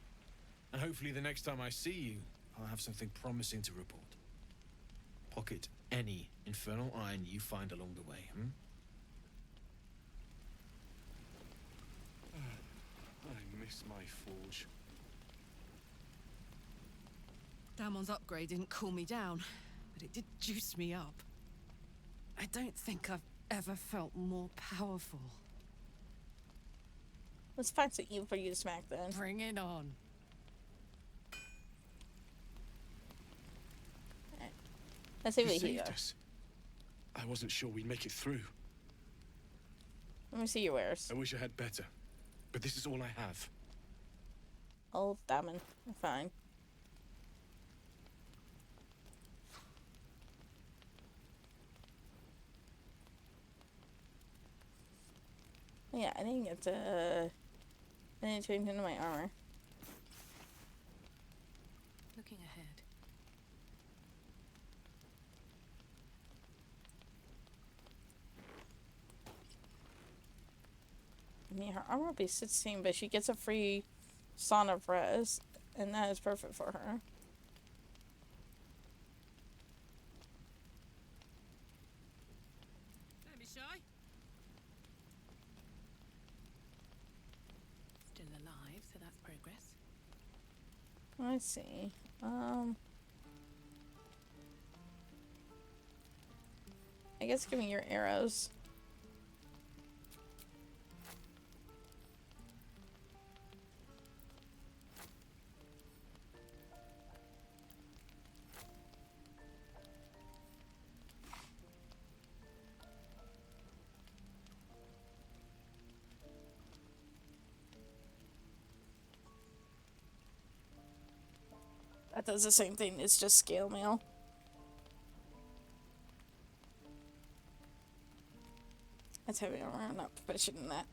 And hopefully the next time I see you, I'll have something promising to report. Pocket any infernal iron you find along the way, I miss my forge. Damon's upgrade didn't cool me down, but it did juice me up. I don't think I've ever felt more powerful. Let's find some evil for you to smack then. Bring it on. Right. Let's see You what he saved does. us. I wasn't sure we'd make it through. Let me see your wares. I wish I had better, but this is all I have. Oh, diamond. Fine. Yeah, I didn't get to... I didn't change into my armor. Looking ahead. I mean, her armor will be 16, but she gets a free Son of Res, and that is perfect for her. Don't be shy. Still alive, so that's progress. Let's see. I guess give me your arrows. That does the same thing, it's just scale mail. That's heavy armor, I'm not proficient in that.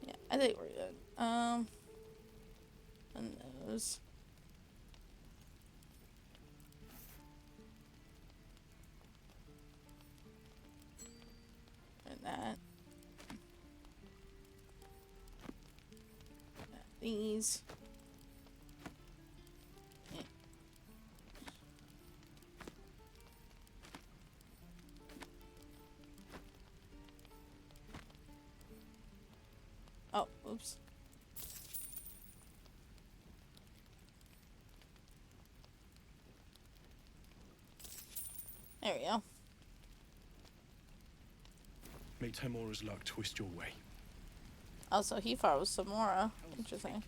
Yeah, I think we're good. And those. And that. These. Yeah. Oh, oops. There we go. May Timora's luck twist your way. Also, he thought it was Samora. Interesting.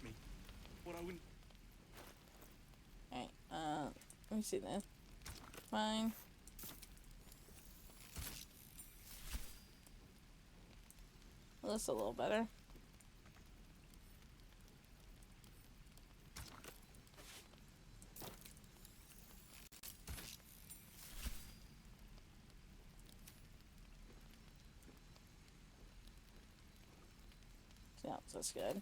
What I wouldn't... Alright, let me see this. Fine. Well, that's a little better. Yeah, that's good.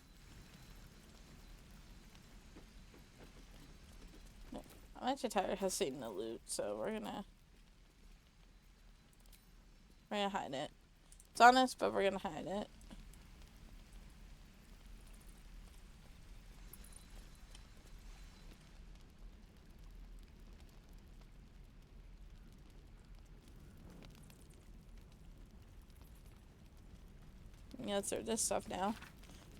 I'm actually tired of seeing the loot, so we're gonna hide it. It's honest, but we're gonna hide it. Yeah, let's do this stuff now.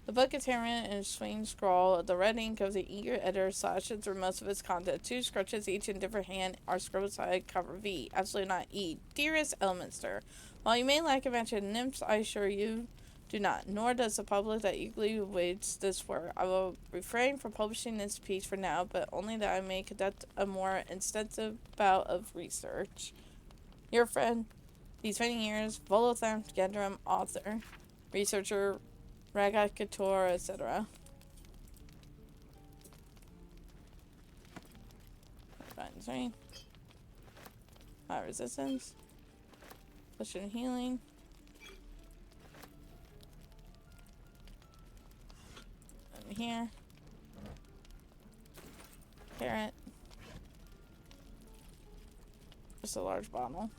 The book is handwritten in a swing scrawl. The red ink of the eager editor slashes through most of its content. 2 scratches, each in different hand, are scribbled side cover V. Absolutely not E. Dearest Elminster, while you may lack invention, nymphs, I assure you, do not. Nor does the public that eagerly awaits this work. I will refrain from publishing this piece for now, but only that I may conduct a more extensive bout of research. Your friend, these many years, Volothamp Gendrum, author, researcher, Ragat Couture, etc. Sorry. High resistance. Potion healing. And here. Carrot. Just a large bottle.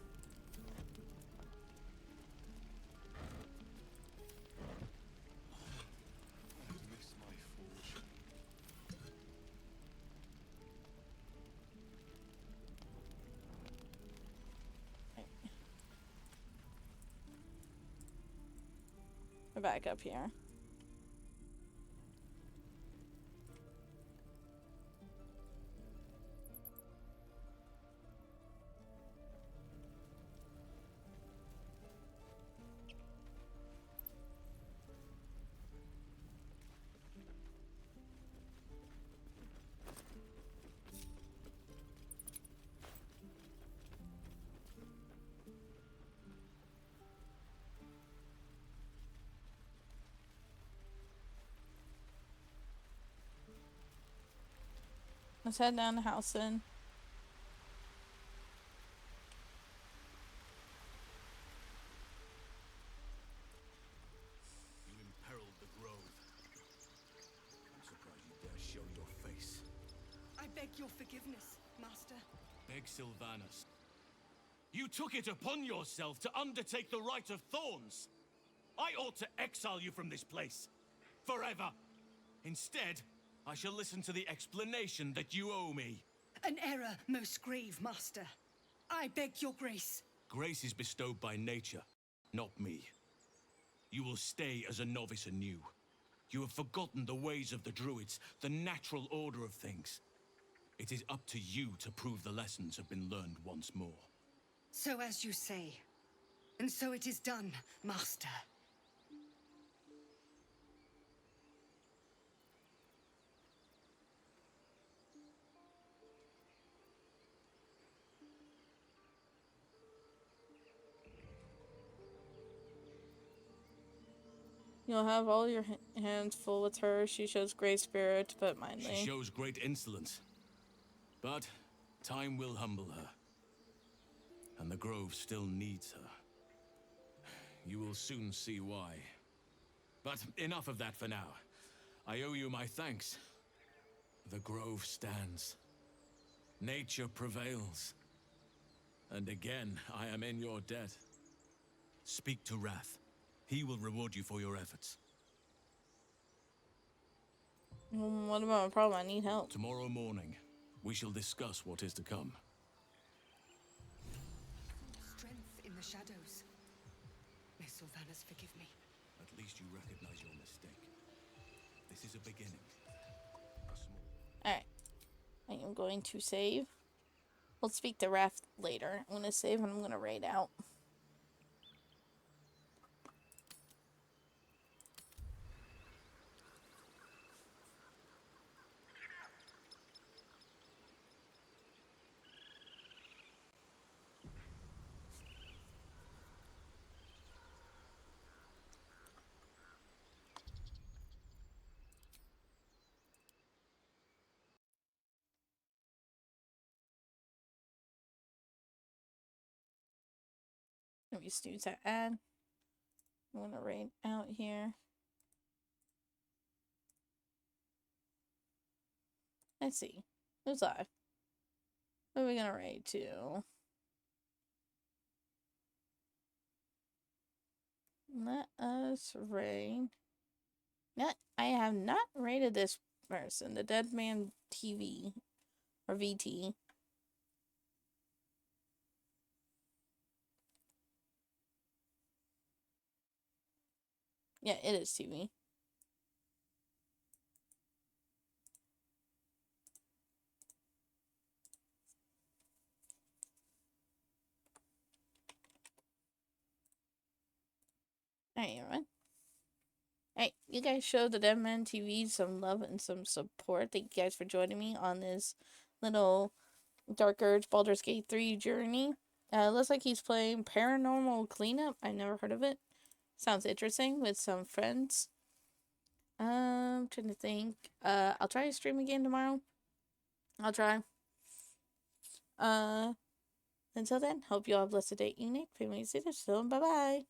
back up here. Let's head down the house then. You imperiled the grove. I'm surprised you dare show your face. I beg your forgiveness, Master. Beg Sylvanus. You took it upon yourself to undertake the Rite of Thorns. I ought to exile you from this place. Forever. Instead, I shall listen to the explanation that you owe me. An error most grave, Master. I beg your grace. Grace is bestowed by nature, not me. You will stay as a novice anew. You have forgotten the ways of the Druids, the natural order of things. It is up to you to prove the lessons have been learned once more. So as you say. And so it is done, Master. You'll have all your hands full with her. She shows great spirit, but mindly. She shows great insolence. But time will humble her. And the grove still needs her. You will soon see why. But enough of that for now. I owe you my thanks. The grove stands. Nature prevails. And again, I am in your debt. Speak to Wrath. He will reward you for your efforts. What about my problem? I need help. Tomorrow morning, we shall discuss what is to come. Strength in the shadows. May Sylvanus forgive me. At least you recognize your mistake. This is a beginning. Alright. I am going to save. We'll speak to Raph later. I'm going to save and I'm going to raid out. Maybe students to add. I'm gonna raid out here. Let's see. Who's live? What are we gonna raid to? Let us raid. I have not raided this person. The Dead Man TV. Or VT. Yeah, it is TV. Alright, everyone. Hey, you guys showed the Deadman TV some love and some support. Thank you guys for joining me on this little Dark Urge Baldur's Gate 3 journey. Looks like he's playing Paranormal Cleanup. I never heard of it. Sounds interesting with some friends. Trying to think. I'll try to stream again tomorrow. I'll try. Until then, hope you all have a blessed day, evening, family, see you soon. Bye bye.